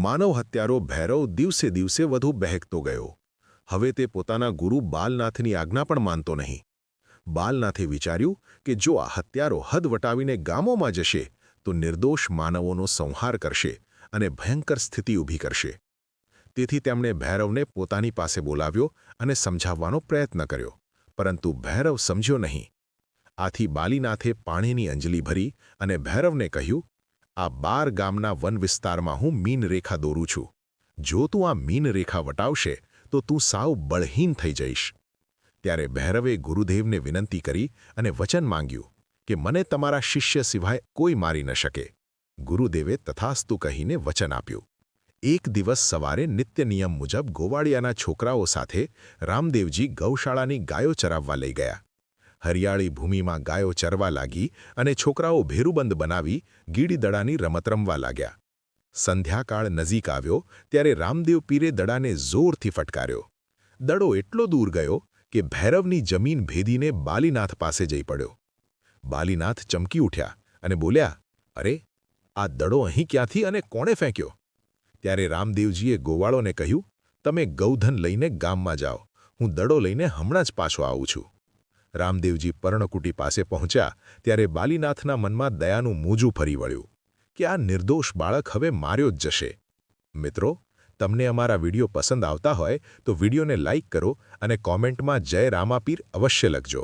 માનવ હત્યારો ભૈરવ દિવસે દિવસે વધુ બહેકતો ગયો. હવે તે પોતાના ગુરુ બાલનાથની આજ્ઞા પણ માનતો નહીં. બાલનાથે વિચાર્યું કે જો આ હત્યારો હદ વટાવીને ગામોમાં જશે તો નિર્દોષ માનવોનો સંહાર કરશે અને ભયંકર સ્થિતિ ઊભી કરશે. તેથી તેમણે ભૈરવને પોતાની પાસે બોલાવ્યો અને સમજાવવાનો પ્રયત્ન કર્યો, પરંતુ ભૈરવ સમજ્યો નહીં. આથી બાલીનાથે પાણીની અંજલી ભરી અને ભૈરવને કહ્યું, આ 12 ગામના વન વિસ્તારમાં હું મીનરેખા દોરું છું. જો તું આ મીનરેખા વટાવશે તો તું સાવ બળહીન થઈ જઈશ. ત્યારે ભૈરવે ગુરુદેવને વિનંતી કરી અને વચન માંગ્યું કે મને તમારા શિષ્ય સિવાય કોઈ મારી ન શકે. ગુરુદેવે તથાસ્તુ કહીને વચન આપ્યું. એક દિવસ સવારે નિત્ય નિયમ મુજબ ગોવાળિયાના છોકરાઓ સાથે રામદેવજી ગૌશાળાની ગાયો ચરાવવા લઈ ગયા. હરિયાળી ભૂમિમાં ગાયો ચરવા લાગી અને છોકરાઓ ભેરુબંધ બનાવી ગીડી દડાની રમત રમવા લાગ્યા. સંધ્યાકાળ નજીક આવ્યો ત્યારે રામદેવ પીરે દડાને જોરથી ફટકાર્યો. દડો એટલો દૂર ગયો કે ભૈરવની જમીન ભેદીને બાલીનાથ પાસે જઈ પડ્યો. બાલીનાથ ચમકી ઉઠ્યા અને બોલ્યા, અરે, આ દડો અહીં ક્યાંથી અને કોણે ફેંક્યો? ત્યારે રામદેવજીએ ગોવાળોને કહ્યું, તમે ગૌધન લઈને ગામમાં જાઓ, હું દડો લઈને હમણાં જ પાછો આવું છું. રામદેવજી પર્ણકુટી પાસે પહોંચ્યા ત્યારે બાલીનાથના મનમાં દયાનું મોજું ફરી વળ્યું કે આ નિર્દોષ બાળક હવે માર્યો જ જશે. મિત્રો, તમને અમારા વિડીયો પસંદ આવતા હોય તો વિડીયોને લાઇક કરો અને કોમેન્ટમાં જય રામાપીર અવશ્ય લખજો.